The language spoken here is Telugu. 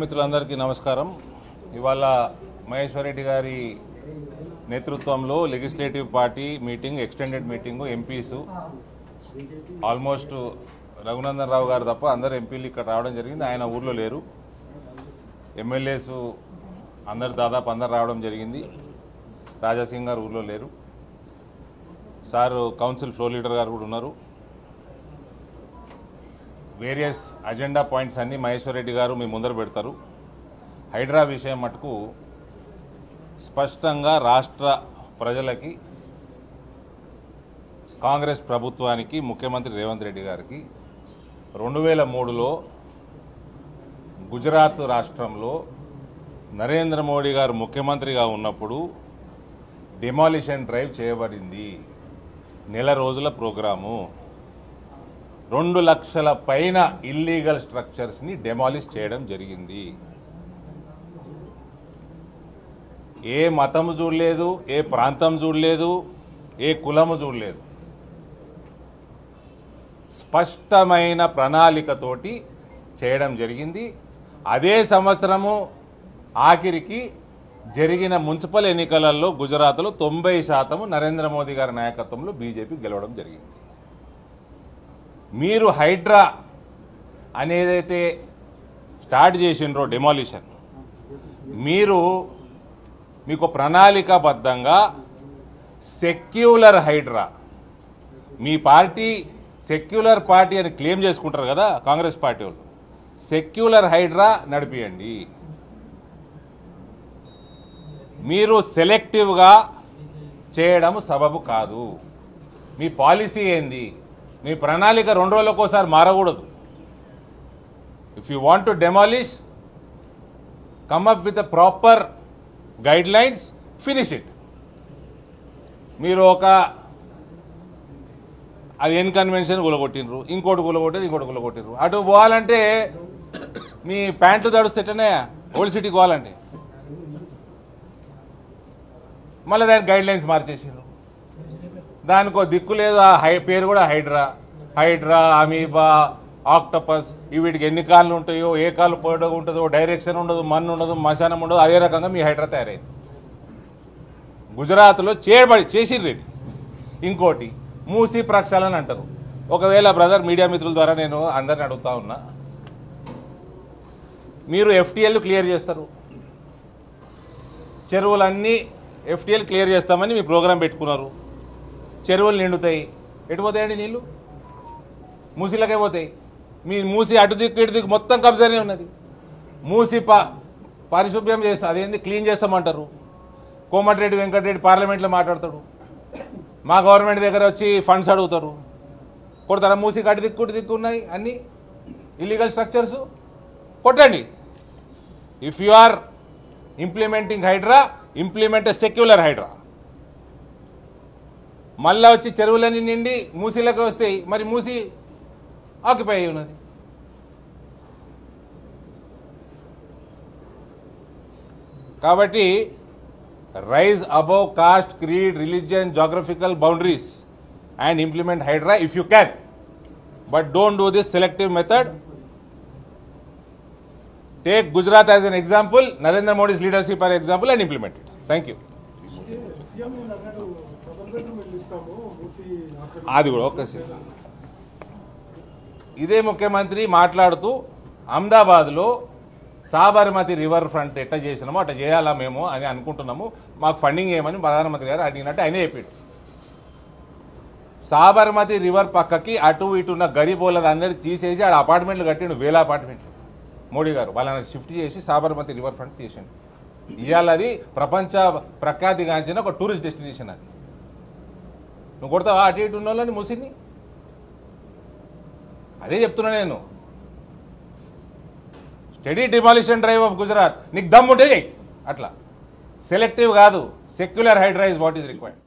మిత్రులందరికీ నమస్కారం. ఇవాళ మహేశ్వర్ రెడ్డి గారి నేతృత్వంలో legislative party meeting, extended meeting, MPs almost Raghunandan Rao గారు తప్ప అందరు ఎంపీలు ఇక్కడ రావడం జరిగింది. ఆయన ఊర్లో లేరు. ఎమ్మెల్యేస్ దాదాపు అందరు రావడం జరిగింది. రాజాసింగ్ గారు ఊర్లో లేరు. సార్ కౌన్సిల్ ఫ్లోర్ లీడర్ గారు కూడా ఉన్నారు. వేరియస్ అజెండా పాయింట్స్ అన్నీ మహేశ్వర్ రెడ్డి గారు మీ ముందర పెడతారు. హైడ్రా విషయం మటుకు స్పష్టంగా రాష్ట్ర ప్రజలకి, కాంగ్రెస్ ప్రభుత్వానికి, ముఖ్యమంత్రి రేవంత్ రెడ్డి గారికి 2003లో గుజరాత్ రాష్ట్రంలో నరేంద్ర మోడీ గారు ముఖ్యమంత్రిగా ఉన్నప్పుడు డిమాలిషన్ డ్రైవ్ చేయబడింది. నెల రోజుల ప్రోగ్రాము. 2 లక్షల పైన ఇల్లీగల్ స్ట్రక్చర్స్ని డెమాలిష్ చేయడం జరిగింది. ఏ మతము చూడలేదు, ఏ ప్రాంతం చూడలేదు, ఏ కులము చూడలేదు. స్పష్టమైన ప్రణాళికతోటి చేయడం జరిగింది. అదే సంవత్సరము ఆఖరికి జరిగిన మున్సిపల్ ఎన్నికలలో గుజరాత్లో 90% నరేంద్ర మోదీ గారి నాయకత్వంలో బీజేపీ గెలవడం జరిగింది. మీరు హైడ్రా అనేదైతే స్టార్ట్ చేసిండ్రో డెమాలిషన్, మీకు ప్రణాళికాబద్ధంగా సెక్యులర్ హైడ్రా, మీ పార్టీ సెక్యులర్ పార్టీ అని క్లెయిమ్ చేసుకుంటారు కదా కాంగ్రెస్ పార్టీ వాళ్ళు, సెక్యులర్ హైడ్రా నడిపియండి. మీరు సెలెక్టివ్గా చేయడం సబబు కాదు. మీ పాలసీ ఏంది? మీ ప్రణాళిక 2 రోజులకోసారి మారకూడదు. If you want to demolish, come up with a proper guidelines, finish it. మీరు అది ఎన్ కన్వెన్షన్ కూలగొట్టినరు, ఇంకోటి కూలగొట్టినరు. అటు పోవాలంటే మీ ప్యాంట్లు తడుస్తేనే ఓల్డ్ సిటీకి పోవాలంటే మళ్ళీ దానికి గైడ్ లైన్స్ మార్చేసారు. దానికో దిక్కు లేదు. ఆ పేరు కూడా హైడ్రా, అమీబా, ఆక్టోపస్. వీటికి ఎన్ని కాళ్ళు ఉంటాయో, ఏ కాళ్ళు పొడవు ఉంటుందో, డైరెక్షన్ ఉండదు, మన్ను ఉండదు, మశానం ఉండదు. అదే రకంగా మీ హైడ్రా తయారైంది. గుజరాత్లో చేసిర్రు ఇది. ఇంకోటి మూసీ ప్రక్షాళన అంటారు. ఒకవేళ బ్రదర్ మీడియా మిత్రుల ద్వారా నేను అందరిని అడుగుతా ఉన్నా, మీరు ఎఫ్టీఎల్ క్లియర్ చేస్తారు, చెరువులన్నీ ఎఫ్టీఎల్ క్లియర్ చేస్తామని మీ ప్రోగ్రాం పెట్టుకున్నారు. చెరువులు నిండుతాయి. ఎటు పోతాయండి నీళ్ళు? మూసీలకే పోతాయి. మీ మూసి అటు దిక్కు ఇటు దిక్కు మొత్తం కబ్జానే ఉన్నది. మూసి పారిశుభ్యం చేస్తా, అదేంది క్లీన్ చేస్తామంటారు. కోమటిరెడ్డి వెంకటరెడ్డి పార్లమెంట్లో మాట్లాడతాడు. మా గవర్నమెంట్ దగ్గర వచ్చి ఫండ్స్ అడుగుతారు. కొడతారా? మూసికి అటు దిక్కు ఇటు దిక్కు ఉన్నాయి అన్ని ఇల్లీగల్ స్ట్రక్చర్స్. కొట్టండి. If you are implementing HYDRAA, implement a secular HYDRAA. మళ్ళా వచ్చి చెరువులన్నీ నిండి మూసీలకు వస్తాయి. మరి మూసి ఆక్యుపై అయి ఉన్నది. కాబట్టి rise above caste, creed, religion, geographical boundaries and implement HYDRAA if you can, but don't do this selective method. Take Gujarat as an example, Narendra Modi's leadership as an example, and implement it. Thank you. అది కూడా ఒక్కసారి ఇదే ముఖ్యమంత్రి మాట్లాడుతూ అహ్మదాబాద్లో సాబర్మతి రివర్ ఫ్రంట్ ఎట్లా చేసినామో అట్లా చేయాలా మేము అని అనుకుంటున్నాము, మాకు ఫండింగ్ ఏమని ప్రధానమంత్రి గారు అడిగినట్టు ఆయన చెప్పాడు. సాబర్మతి రివర్ పక్కకి అటు ఇటు ఉన్న గరీబోళ్ళది అందరినీ తీసేసి ఆడ అపార్ట్మెంట్లు కట్టిండు, 1000 అపార్ట్మెంట్లు. మోడీ గారు వాళ్ళని షిఫ్ట్ చేసి సాబర్మతి రివర్ ఫ్రంట్ తీసిండు. ఇవాళ అది ప్రపంచ ప్రఖ్యాతిగాంచిన ఒక టూరిస్ట్ డెస్టినేషన్. అది నువ్వు కొడతావా అటు ఇటు ఉన్న వాళ్ళని మూసిని? అదే చెప్తున్నా నేను. Study demolition drive of Gujarat. నీకు దమ్ముంటే అట్లా సెలెక్టివ్ కాదు, secular HYDRAA is what is required.